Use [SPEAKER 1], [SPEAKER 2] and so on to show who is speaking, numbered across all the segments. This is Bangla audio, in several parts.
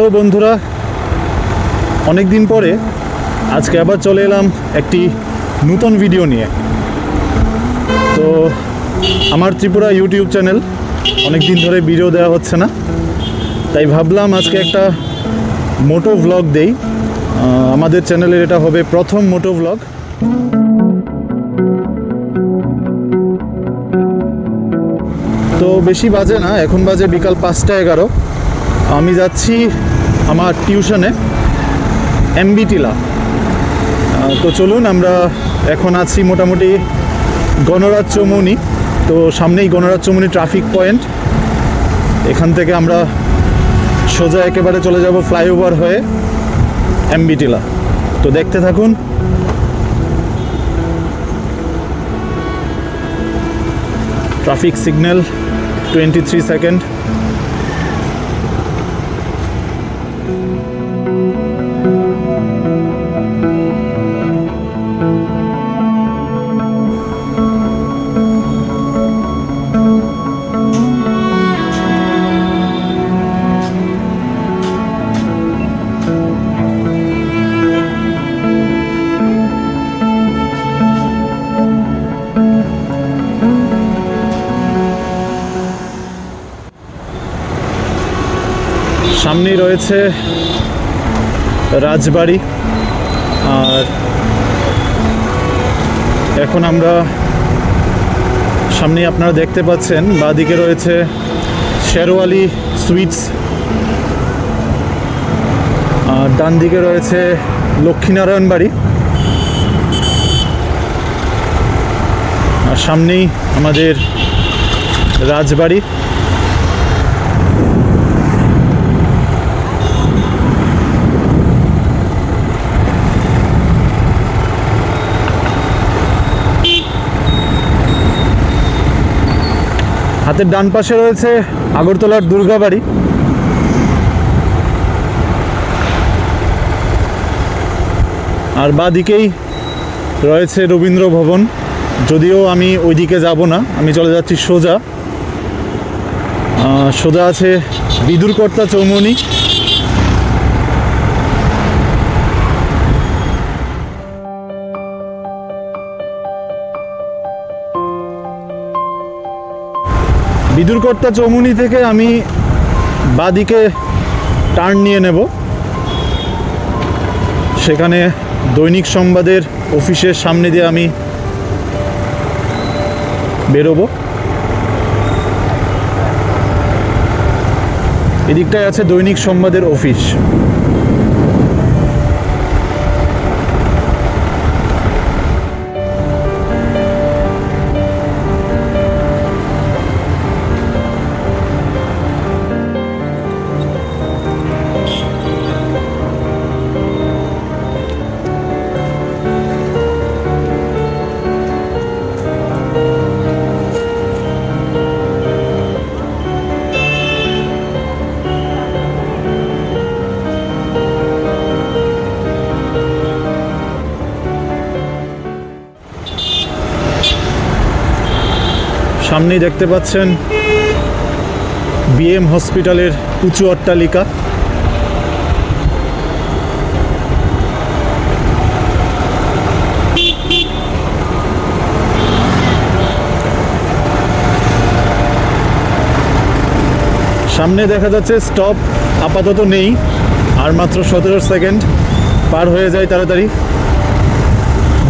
[SPEAKER 1] হ্যালো বন্ধুরা, অনেক দিন পরে আজকে আবার চলে এলাম একটি নতুন ভিডিও নিয়ে। তো আমার ত্রিপুরা ইউটিউব চ্যানেল অনেক দিন ধরে ভিডিও দেওয়া হচ্ছে না, তাই ভাবলাম আজকে একটা মোটো ভ্লগ দেই। আমাদের চ্যানেলের এটা হবে প্রথম মোটো ভ্লগ। তো বেশি বাজে না, এখন বাজে বিকাল 5:11। আমি যাচ্ছি আমার টিউশনে এমবি টিলা। তো চলুন, আমরা এখন আছি মোটামুটি গণরাজ চৌমুহনী। তো সামনেই গণরাজ চৌমুহনী ট্রাফিক পয়েন্ট। এখান থেকে আমরা সোজা একেবারে চলে যাব ফ্লাইওভার হয়ে এমবি টিলা। তো দেখতে থাকুন। Traffic signal 23 second. সামনেই রয়েছে রাজবাড়ি, আর এখন আমরা সামনেই আপনারা দেখতে পাচ্ছেন বাঁদিকে রয়েছে শেরওয়ালি সুইটস, আর ডান দিকে রয়েছে লক্ষ্মীনারায়ণ বাড়ি, আর সামনেই আমাদের রাজবাড়ি। হাতের ডান পাশে রয়েছে আগরতলার দুর্গাবাড়ি, আর বাঁ দিকেই রয়েছে রবীন্দ্র ভবন। যদিও আমি ওইদিকে যাব না, আমি চলে যাচ্ছি সোজা আছে বিদুরকর্তা চৌমুহনী। বিদুরকর্তা চৌমুহনী থেকে আমি বাঁদিকে টার্ন নিয়ে নেব, সেখানে দৈনিক সংবাদের অফিসের সামনে দিয়ে আমি বেরোবো। এদিকটায় আছে দৈনিক সংবাদের অফিস। সামনেই দেখতে পাচ্ছেন বিএম হসপিটালের উঁচু অট্টালিকা। সামনে দেখা যাচ্ছে স্টপ আপাতত নেই, আর মাত্র 17 সেকেন্ড, পার হয়ে যায় তাড়াতাড়ি।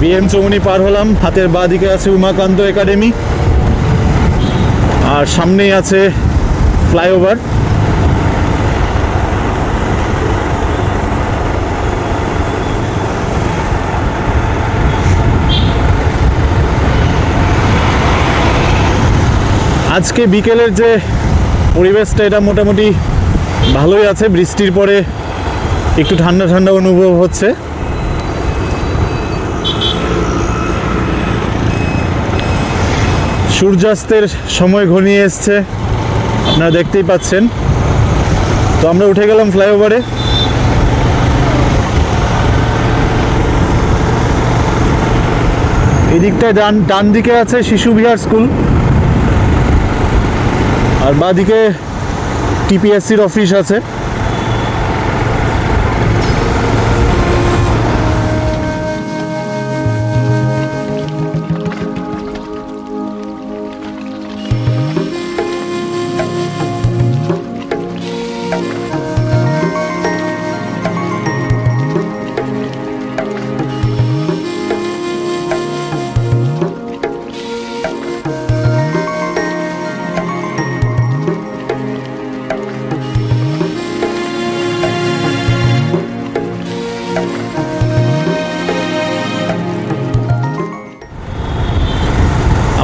[SPEAKER 1] বিএম চৌমুহনী পার হলাম। হাতের বাঁ দিকে আছে উমাকান্ত একাডেমি, আর সামনেই আছে ফ্লাইওভার। আজকে বিকেলের যে পরিবেশটা, এটা মোটামুটি ভালোই আছে। বৃষ্টির পরে একটু ঠান্ডা ঠান্ডা অনুভব হচ্ছে। সূর্যাস্তের সময় ঘনিয়ে এসছে, আপনারা দেখতেই পাচ্ছেন। তো আমরা উঠে গেলাম ফ্লাইওভারে। এই দিকটায় ডান দিকে আছে শিশু বিহার স্কুল, আর বাঁ দিকে টিপিএসসির অফিস আছে।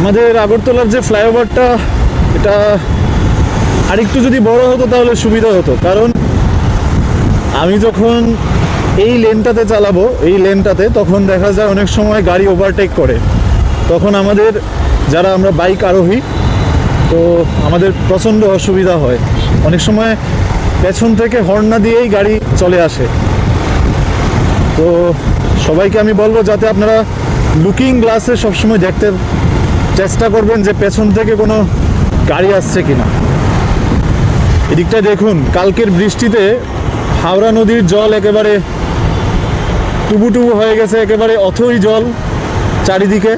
[SPEAKER 1] আমাদের আগরতলার যে ফ্লাইওভারটা, এটা আরেকটু যদি বড় হতো তাহলে সুবিধা হতো। কারণ আমি যখন এই লেনটাতে চালাবো, এই লেনটাতে, তখন দেখা যায় অনেক সময় গাড়ি ওভারটেক করে। তখন আমাদের যারা আমরা বাইক আরোহী, তো আমাদের প্রচণ্ড অসুবিধা হয়। অনেক সময় পেছন থেকে হর্ন না দিয়েই গাড়ি চলে আসে। তো সবাইকে আমি বলবো যাতে আপনারা লুকিং গ্লাসে সবসময় দেখতে চেষ্টা করবেন যে পেছন থেকে কোনো গাড়ি আসছে কিনা। এদিকটা দেখুন, কালকের বৃষ্টিতে হাওড়া নদীর জল একেবারে টুবু হয়ে গেছে, একেবারে অথই জল চারিদিকে।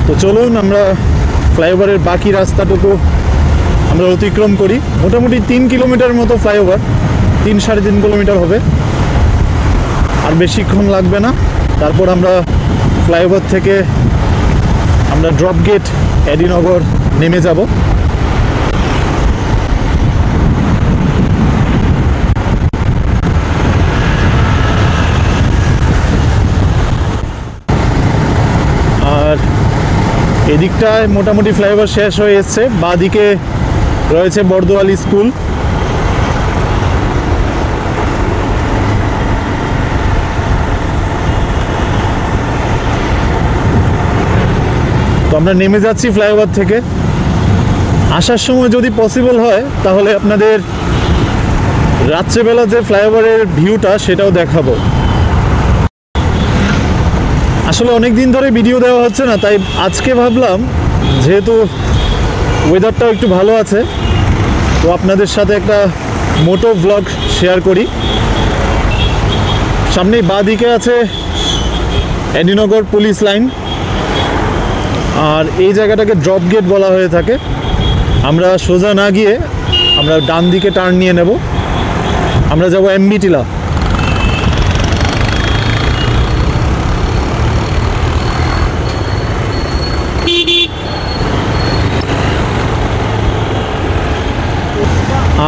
[SPEAKER 1] তো চলুন আমরা ফ্লাইওভারের বাকি রাস্তাটুকু আমরা অতিক্রম করি। মোটামুটি 3 কিলোমিটার মতো ফ্লাইওভার, 3-3.5 কিলোমিটার হবে, আর বেশিক্ষণ লাগবে না। তারপর আমরা ফ্লাইওভার থেকে আমরা ড্রপ গেট এডিনগর নেমে যাব। আর এদিকটায় মোটামুটি ফ্লাইওভার শেষ হয়ে এসছে। বাঁদিকে রয়েছে বর্দোয়ালি স্কুল। তো আমরা নেমে যাচ্ছি ফ্লাইওভার থেকে। আসার সময় যদি পসিবল হয় তাহলে আপনাদের রাত্রেবেলা যে ফ্লাইওভারের ভিউটা সেটাও দেখাবো। আসলে অনেক দিন ধরে ভিডিও দেওয়া হচ্ছে না, তাই আজকে ভাবলাম যেহেতু ওয়েদারটাও একটু ভালো আছে, তো আপনাদের সাথে একটা মোটো ব্লগ শেয়ার করি। সামনেই বাঁ দিকে আছে এডিনগর পুলিশ লাইন, আর এই জায়গাটাকে ড্রপ গেট বলা হয়ে থাকে। আমরা সোজা না গিয়ে আমরা ডান দিকে টার্ন নিয়ে নেব, আমরা যাব এমবি টিলা।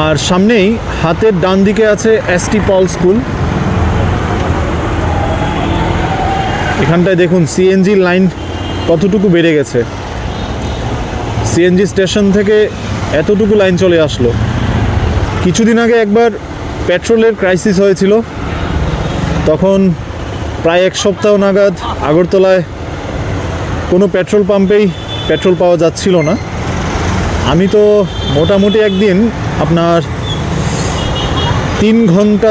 [SPEAKER 1] আর সামনেই হাতের ডান দিকে আছে এসটি পল স্কুল। এখানটায় দেখুন সিএনজি লাইন কতটুকু বেড়ে গেছে। সিএনজি স্টেশন থেকে এতটুকু লাইন চলে আসলো। কিছুদিন আগে একবার পেট্রোলের ক্রাইসিস হয়েছিল, তখন প্রায় 1 সপ্তাহ নাগাদ আগরতলায় কোনো পেট্রোল পাম্পেই পেট্রোল পাওয়া যাচ্ছিল না। আমি তো মোটামুটি একদিন আপনার 3 ঘন্টা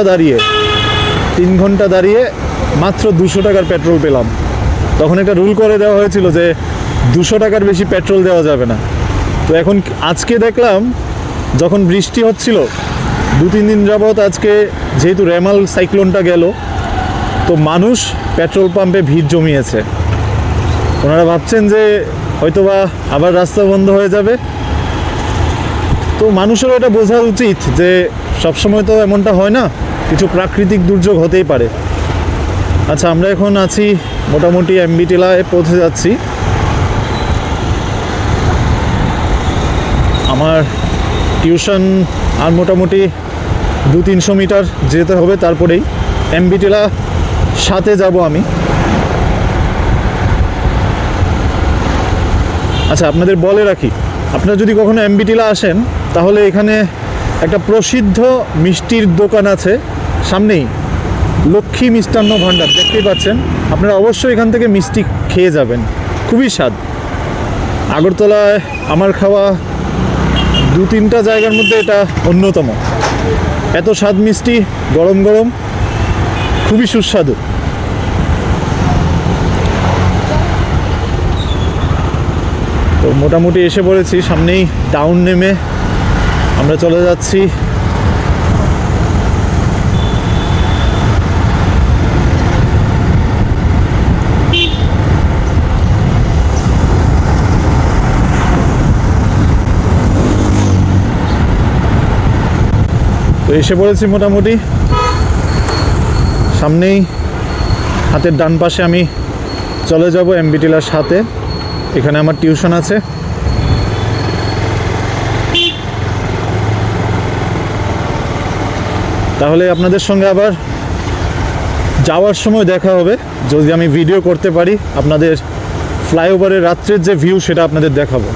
[SPEAKER 1] দাঁড়িয়ে মাত্র 200 টাকার পেট্রোল পেলাম। তখন একটা রুল করে দেওয়া হয়েছিল যে 200 টাকার বেশি পেট্রোল দেওয়া যাবে না। তো এখন আজকে দেখলাম যখন বৃষ্টি হচ্ছিল 2-3 দিন যাবৎ, আজকে যেহেতু রেমাল সাইক্লোনটা গেল, তো মানুষ পেট্রোল পাম্পে ভিড় জমিয়েছে। ওনারা ভাবছেন যে হয়তোবা আবার রাস্তা বন্ধ হয়ে যাবে। তো মানুষেরও এটা বোঝা উচিত যে সবসময় তো এমনটা হয় না, কিছু প্রাকৃতিক দুর্যোগ হতেই পারে। আচ্ছা, আমরা এখন আছি মোটামুটি এমবি টিলায় পৌঁছে যাচ্ছি। আমার টিউশন আর মোটামুটি 200-300 মিটার যেতে হবে, তারপরেই এমবি টিলা সাথে যাব আমি। আচ্ছা, আপনাদের বলে রাখি, আপনারা যদি কখনো এমবি টিলা আসেন তাহলে এখানে একটা প্রসিদ্ধ মিষ্টির দোকান আছে সামনেই, লক্ষ্মী মিষ্টান্ন ভাণ্ডার, দেখতেই পাচ্ছেন। আপনারা অবশ্যই এখান থেকে মিষ্টি খেয়ে যাবেন, খুবই স্বাদ। আগরতলায় আমার খাওয়া 2-3টা জায়গার মধ্যে এটা অন্যতম। এত স্বাদ মিষ্টি, গরম গরম, খুবই সুস্বাদু। তো মোটামুটি এসে পড়েছি, সামনেই টাউন নেমে আমরা চলে যাচ্ছি তো এসে পড়েছি মোটামুটি সামনেই। হাতের ডান পাশে আমি চলে যাব এমবি টিলার সাথে। এখানে আমার টিউশন আছে। তাহলে আপনাদের সঙ্গে আবার যাওয়ার সময় দেখা হবে, যদি আমি ভিডিও করতে পারি আপনাদের ফ্লাইওভারের রাত্রের যে ভিউ সেটা আপনাদের দেখাবো।